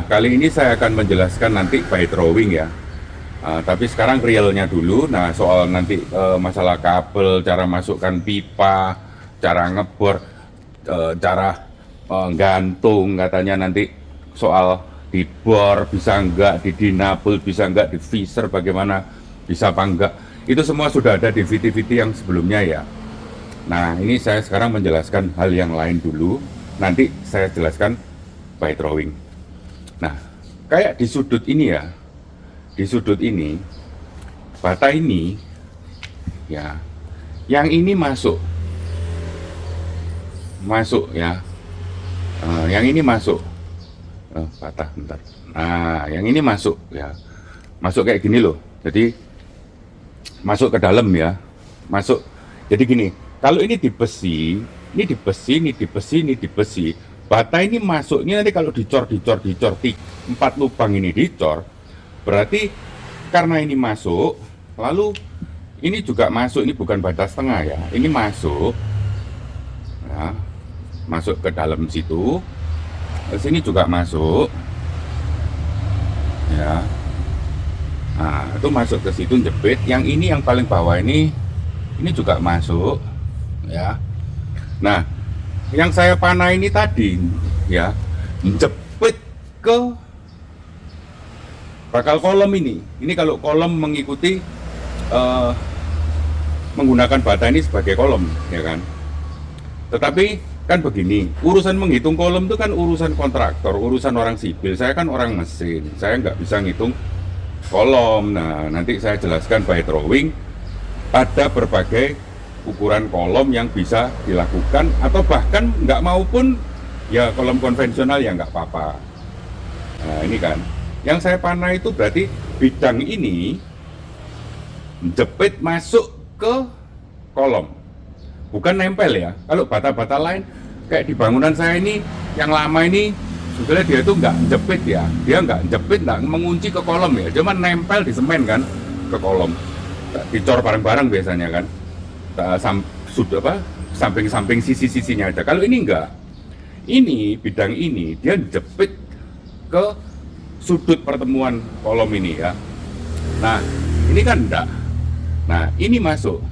Kali ini saya akan menjelaskan nanti by drawing ya. Tapi sekarang realnya dulu. Nah, soal nanti masalah kabel, cara masukkan pipa, cara ngebor, cara gantung, katanya nanti soal dibor bisa enggak, di dinabel bisa enggak, di visor bagaimana, bisa apa enggak. Itu semua sudah ada di VT-VT yang sebelumnya ya. Nah, ini saya sekarang menjelaskan hal yang lain dulu. Nanti saya jelaskan by drawing. Nah, kayak di sudut ini ya, di sudut ini, bata ini, ya, yang ini masuk, masuk ya, yang ini masuk, patah bentar. Nah, yang ini masuk ya, masuk kayak gini loh. Jadi masuk ke dalam ya, masuk. Jadi gini, kalau ini di besi, ini di besi, ini di besi, ini di besi. Bata ini masuknya nanti kalau dicor, empat lubang ini dicor, berarti karena ini masuk, lalu ini juga masuk, ini bukan bata setengah ya, ini masuk, ya, masuk ke dalam situ, ke sini juga masuk, ya, nah itu masuk ke situ jepit, yang ini yang paling bawah ini juga masuk, ya, nah yang saya panah ini tadi ya jepit ke bakal kolom ini kalau kolom mengikuti menggunakan bata ini sebagai kolom ya kan, tetapi kan begini, urusan menghitung kolom itu kan urusan kontraktor, urusan orang sipil. Saya kan orang mesin, saya nggak bisa ngitung kolom. Nah, nanti saya jelaskan by drawing ada berbagai ukuran kolom yang bisa dilakukan, atau bahkan nggak mau pun ya kolom konvensional ya nggak apa-apa. Nah, ini kan yang saya panah itu berarti bidang ini jepit masuk ke kolom, bukan nempel ya. Kalau bata-bata lain kayak di bangunan saya ini yang lama ini, sebetulnya dia itu nggak jepit ya, dia nggak jepit, nggak mengunci ke kolom ya, cuma nempel di semen kan ke kolom, dicor bareng-bareng biasanya kan, sudah apa, samping-samping sisi-sisinya aja. Kalau ini enggak, ini bidang ini dia jepit ke sudut pertemuan kolom ini ya. Nah, ini kan enggak. Nah, ini masuk.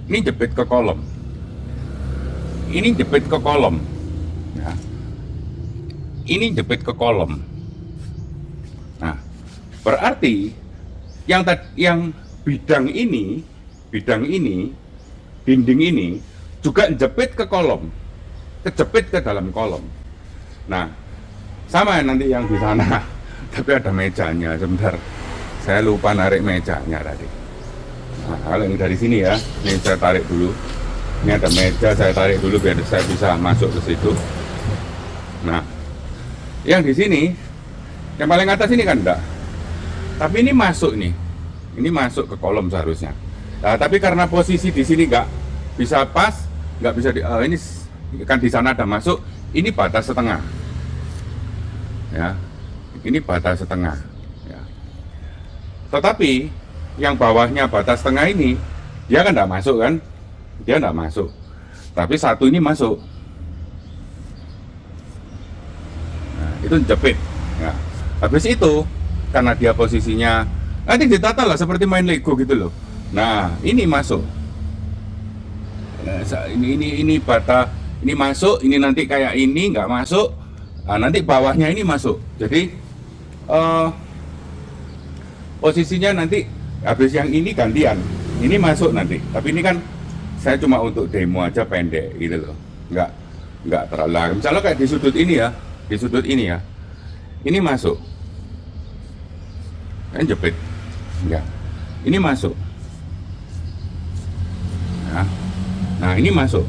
Ini jepit ke kolom. Ini jepit ke kolom. Ya. Ini jepit ke kolom. Nah, berarti yang bidang ini, dinding ini juga jepit ke kolom, kejepit ke dalam kolom. Nah, sama nanti yang di sana, tapi ada mejanya. Sebentar, saya lupa narik mejanya tadi. Nah, kalau yang dari sini ya, ini saya tarik dulu. Ini ada meja, saya tarik dulu biar saya bisa masuk ke situ. Nah, yang di sini, yang paling atas ini kan enggak, tapi ini masuk nih. Ini masuk ke kolom seharusnya. Nah, tapi karena posisi di sini nggak bisa pas, nggak bisa ini kan di sana ada masuk. Ini batas setengah, ya. Ini batas setengah, ya. Tetapi yang bawahnya batas setengah ini, dia kan nggak masuk kan? Dia nggak masuk. Tapi satu ini masuk. Nah, itu jepit. Ya. Habis itu, karena dia posisinya nanti ditata lah seperti main Lego gitu loh. Nah, ini masuk. Nah, ini bata ini masuk, ini nanti kayak ini nggak masuk. Nah, nanti bawahnya ini masuk. Jadi posisinya nanti habis yang ini gantian. Ini masuk nanti. Tapi ini kan saya cuma untuk demo aja pendek gitu loh. Nggak terlalu. Misalnya kayak di sudut ini ya, di sudut ini ya. Ini masuk. Kan jepit. Ya, ini masuk. Nah, ini masuk.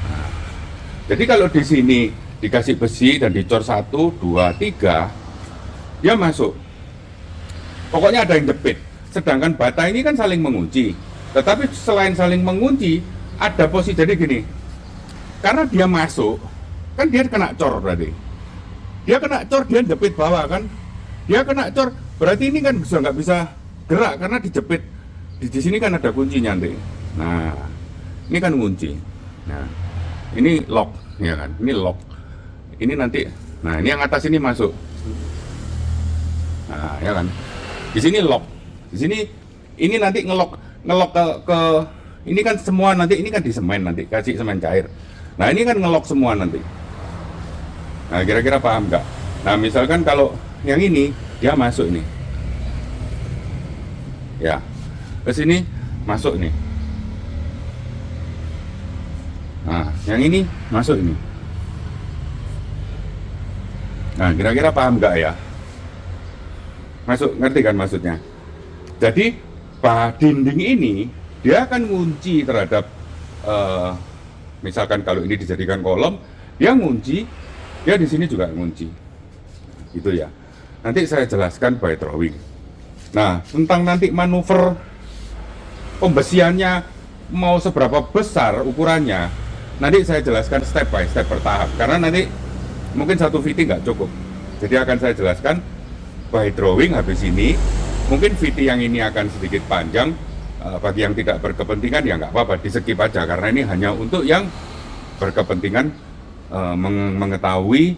Nah, jadi kalau di sini dikasih besi dan dicor 1, 2, 3, dia masuk. Pokoknya ada yang jepit. Sedangkan bata ini kan saling mengunci. Tetapi selain saling mengunci, ada posisi jadi gini. Karena dia masuk, kan dia kena cor berarti. Dia kena cor, dia jepit bawah kan. Dia kena cor, berarti ini kan bisa nggak bisa gerak karena dijepit. Di sini kan ada kuncinya nanti. Nah, ini kan kunci. Nah, ini lock, ya kan? Ini lock. Ini nanti, nah ini yang atas ini masuk. Nah, ya kan? Di sini lock. Di sini ini nanti ngelok ke ini kan semua nanti ini kan di semen nanti kasih semen cair. Nah, ini kan ngelok semua nanti. Nah, kira-kira paham nggak? Nah, misalkan kalau yang ini dia masuk nih. Ya. Ke sini masuk nih. Nah, yang ini masuk ini. Nah, kira-kira paham nggak ya? Masuk, ngerti kan maksudnya? Jadi, dinding ini dia akan ngunci terhadap misalkan kalau ini dijadikan kolom, dia ngunci, dia di sini juga ngunci. Gitu ya. Nanti saya jelaskan by drawing. Nah, tentang nanti manuver pembesiannya mau seberapa besar ukurannya, nanti saya jelaskan step by step bertahap. Karena nanti mungkin satu VT nggak cukup. Jadi akan saya jelaskan by drawing habis ini. Mungkin VT yang ini akan sedikit panjang, bagi yang tidak berkepentingan ya nggak apa-apa, di skip aja karena ini hanya untuk yang berkepentingan mengetahui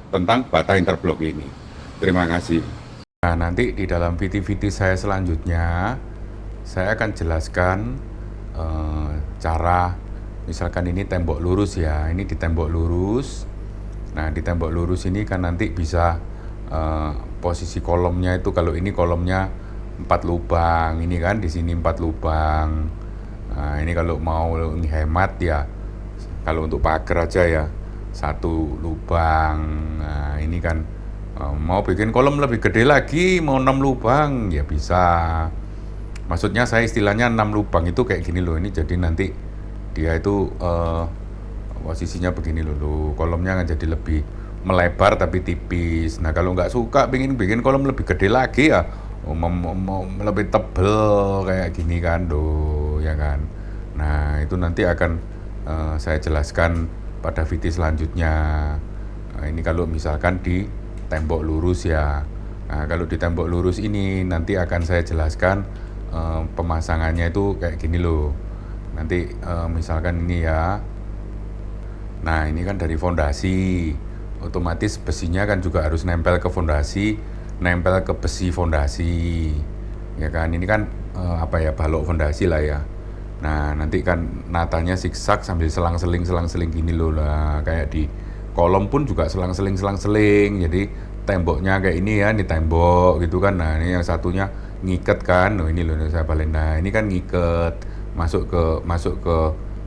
tentang bata interblok ini. Terima kasih. Nah, nanti di dalam VT-VT saya selanjutnya saya akan jelaskan cara, misalkan ini tembok lurus ya, ini di tembok lurus. Nah, di tembok lurus ini kan nanti bisa posisi kolomnya itu, kalau ini kolomnya 4 lubang, ini kan di sini 4 lubang. Nah, ini kalau mau hemat ya, kalau untuk pagar aja ya 1 lubang. Nah, ini kan mau bikin kolom lebih gede lagi, mau 6 lubang ya bisa. Maksudnya saya istilahnya 6 lubang itu kayak gini loh. Ini jadi nanti dia itu posisinya begini loh. Kolomnya kan jadi lebih melebar tapi tipis. Nah, kalau nggak suka pengen bikin kolom lebih gede lagi ya lebih tebel kayak gini kan tuh, ya kan. Nah, itu nanti akan saya jelaskan pada VT selanjutnya. Nah, ini kalau misalkan di tembok lurus ya. Nah, kalau di tembok lurus ini nanti akan saya jelaskan pemasangannya itu kayak gini loh. Nanti misalkan ini ya. Nah, ini kan dari fondasi, otomatis besinya kan juga harus nempel ke fondasi, nempel ke besi fondasi, ya kan. Ini kan balok fondasi lah ya. Nah, nanti kan natanya zigzag sambil selang-seling gini loh lah, kayak di kolom pun juga selang-seling. Jadi temboknya kayak ini ya, ini tembok gitu kan. Nah, ini yang satunya ngiket kan. Oh, ini loh saya balik. Nah, ini kan ngiket masuk ke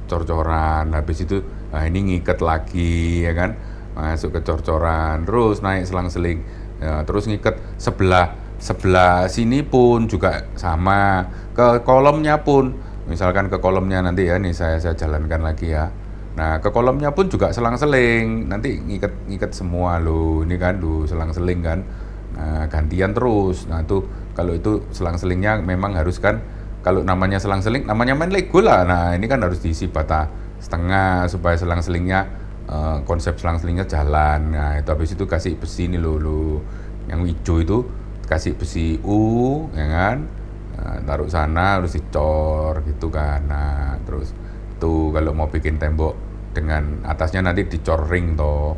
cor-coran. Habis itu nah ini ngiket lagi ya kan. Masuk ke cor-coran, terus naik selang-seling. Ya, terus ngiket sebelah sini pun juga sama. Ke kolomnya pun, misalkan ke kolomnya nanti ya, nih saya jalankan lagi ya. Nah, ke kolomnya pun juga selang-seling, nanti ngiket semua loh, ini kan loh selang-seling kan. Nah, gantian terus. Nah, itu kalau itu selang-selingnya memang harus kan, kalau namanya selang-seling namanya main Lego lah. Nah, ini kan harus diisi bata setengah supaya selang-selingnya konsep selang-selingnya jalan. Nah, itu habis itu kasih besi ini loh, yang hijau itu kasih besi ya kan. Nah, taruh sana harus dicor gitu kan. Nah, terus itu kalau mau bikin tembok dengan atasnya nanti dicor ring toh.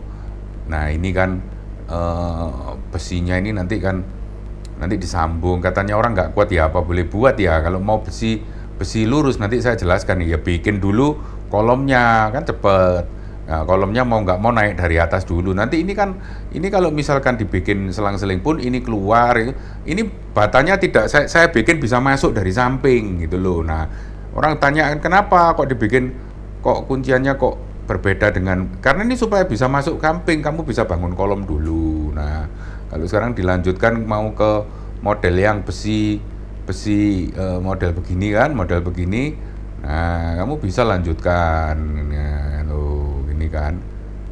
Nah, ini kan besinya ini nanti disambung. Katanya orang nggak kuat ya, apa boleh buat ya. Kalau mau besi lurus nanti saya jelaskan ya, bikin dulu kolomnya kan cepet. Nah, kolomnya mau nggak mau naik dari atas dulu. Nanti ini kalau misalkan dibikin selang-seling pun ini keluar, ini batanya tidak saya bikin bisa masuk dari samping gitu loh. Nah, orang tanya kenapa kok dibikin, kok kunciannya kok berbeda dengan, karena ini supaya bisa masuk samping, kamu bisa bangun kolom dulu. Nah, kalau sekarang dilanjutkan mau ke model yang besi model begini, nah kamu bisa lanjutkan ya, ini kan.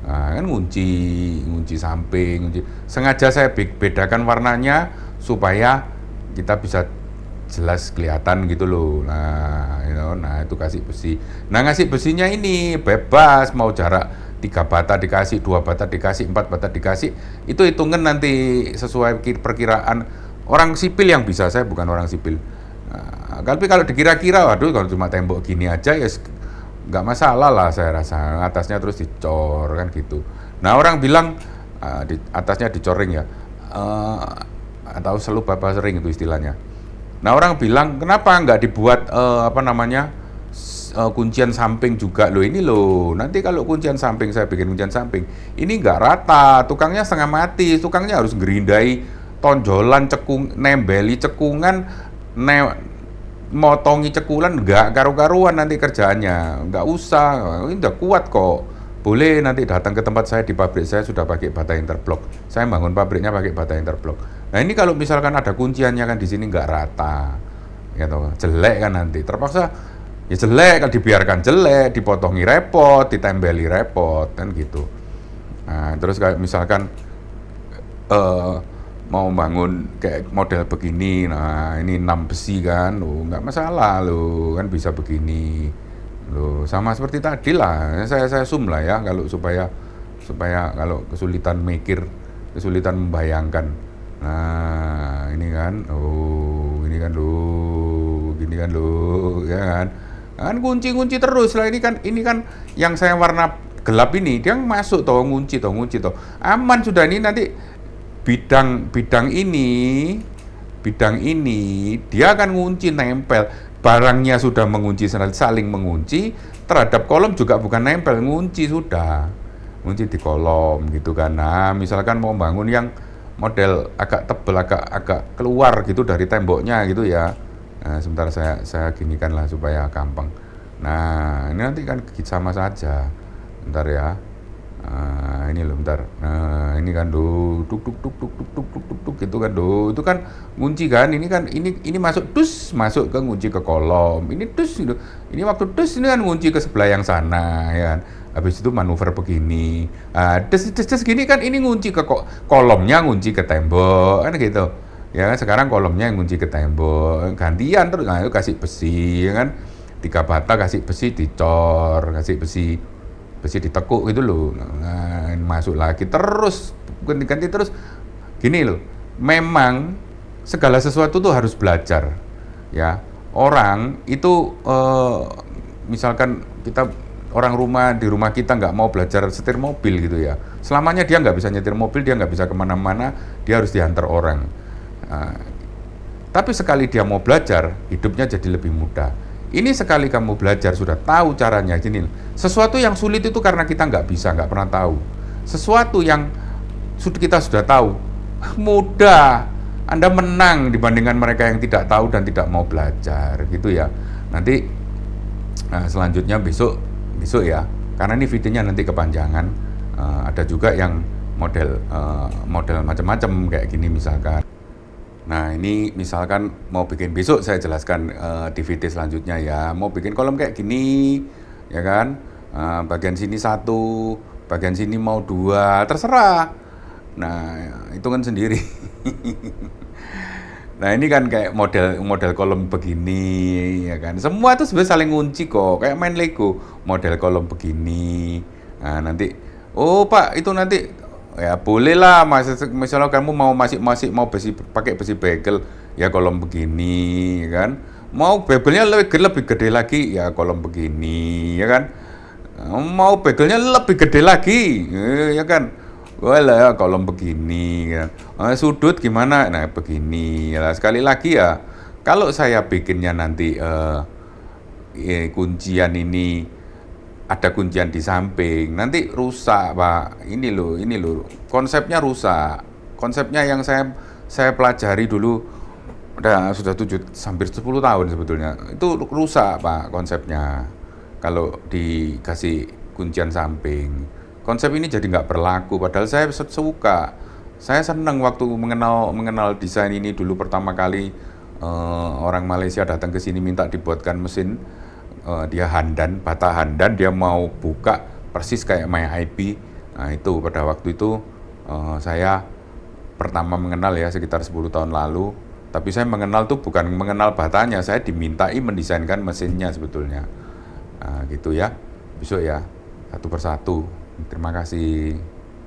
Nah, kan ngunci samping, sengaja saya bedakan warnanya supaya kita bisa jelas kelihatan gitu loh. Nah, nah itu kasih besi. Nah, ngasih besinya ini bebas, mau jarak 3 bata dikasih, 2 bata dikasih, 4 bata dikasih, itu hitungan nanti sesuai perkiraan orang sipil yang bisa, saya bukan orang sipil. Nah, tapi kalau dikira-kira, waduh kalau cuma tembok gini aja ya nggak masalah lah saya rasa, atasnya terus dicor kan gitu. Nah orang bilang di atasnya dicoring ya, eh, atau selalu bapak sering itu istilahnya. Nah orang bilang kenapa nggak dibuat apa namanya kuncian samping juga loh, ini loh nanti kalau kuncian samping saya bikin kuncian samping ini nggak rata, tukangnya setengah mati, tukangnya harus gerindai tonjolan cekung, nembeli cekungan, ne, motongi cekulan, nggak karu-karuan nanti kerjaannya, nggak usah, ini udah kuat kok. Boleh nanti datang ke tempat saya, di pabrik saya sudah pakai bata interblok, saya bangun pabriknya pakai bata interblok. Nah ini kalau misalkan ada kunciannya kan di sini nggak rata, gitu, jelek kan nanti, terpaksa ya jelek, kalau dibiarkan jelek, dipotongi repot, ditembeli repot kan gitu. Nah terus kayak misalkan eh, mau bangun kayak model begini, nah ini 6 besi kan, lo nggak masalah lo kan bisa begini, lo sama seperti tadi lah, saya zoom lah ya kalau supaya supaya kalau kesulitan mikir, kesulitan membayangkan, nah ini kan, oh ini kan lo, gini kan lo, ya kan kunci-kunci terus lah, ini kan yang saya warna gelap ini dia masuk toh, ngunci toh aman sudah. Ini nanti bidang ini dia akan ngunci nempel, barangnya sudah mengunci, saling mengunci terhadap kolom juga bukan nempel, ngunci sudah, ngunci di kolom gitu kan. Nah misalkan mau bangun yang model agak tebel, agak keluar gitu dari temboknya gitu ya, nah, sebentar saya ginikan lah supaya gampang. Nah ini nanti kan sama saja, bentar ya. Nah, ini loh bentar. Nah, ini kan do tuk tuk tuk tuk tuk tuk tuk tuk tuk gitu kan do. Itu kan kunci kan. Ini kan ini masuk dus, masuk ke kunci ke kolom. Ini dus gitu. Ini waktu dus ini kan kunci ke sebelah yang sana ya kan. Habis itu manuver begini. Ah, des gini kan ini ngunci ke kolomnya, ngunci ke tembok kan gitu. Ya kan sekarang kolomnya yang ngunci ke tembok. Gantian terus nah, itu kasih besi ya kan. 3 bata kasih besi dicor, kasih besi ditekuk gitu loh, nah, masuk lagi terus ganti-ganti terus gini loh. Memang segala sesuatu tuh harus belajar ya. Orang itu misalkan kita orang di rumah kita nggak mau belajar setir mobil gitu ya, selamanya dia nggak bisa nyetir mobil, dia nggak bisa kemana-mana, dia harus diantar orang. Nah, tapi sekali dia mau belajar, hidupnya jadi lebih mudah. Ini sekali kamu belajar sudah tahu caranya gini. Sesuatu yang sulit itu karena kita nggak bisa, nggak pernah tahu. Sesuatu yang kita sudah tahu, mudah. Anda menang dibandingkan mereka yang tidak tahu dan tidak mau belajar, gitu ya. Nanti selanjutnya besok ya. Karena ini videonya nanti kepanjangan. Ada juga yang model macam-macam kayak gini misalkan. Nah ini misalkan mau bikin, besok saya jelaskan di video selanjutnya ya. Mau bikin kolom kayak gini ya kan, bagian sini 1, bagian sini mau 2, terserah. Nah hitungan sendiri. Nah ini kan kayak model kolom begini ya kan, semua itu sebenarnya saling ngunci kok, kayak main Lego. Model kolom begini, nah nanti oh pak itu nanti ya boleh lah, misalnya kamu masih mau pakai besi bagel ya kolom begini ya kan, mau begelnya lebih gede lagi ya kolom begini ya kan, mau begelnya lebih gede lagi ya kan, wala kolom begini ya. Sudut gimana, nah begini ya. Sekali lagi ya, kalau saya bikinnya nanti kuncian ini ada kuncian di samping, nanti rusak pak. Ini loh konsepnya rusak. Konsepnya yang saya pelajari dulu sudah hampir 10 tahun sebetulnya, itu rusak pak konsepnya kalau dikasih kuncian samping. Konsep ini jadi nggak berlaku, padahal saya suka, saya senang waktu mengenal desain ini dulu pertama kali. Orang Malaysia datang ke sini minta dibuatkan mesin, dia bata handan, dia mau buka persis kayak MyIP. Nah itu pada waktu itu saya pertama mengenal ya, sekitar 10 tahun lalu. Tapi saya mengenal tuh bukan mengenal batanya, saya dimintai mendesainkan mesinnya sebetulnya. Nah gitu ya, besok ya, satu persatu. Terima kasih.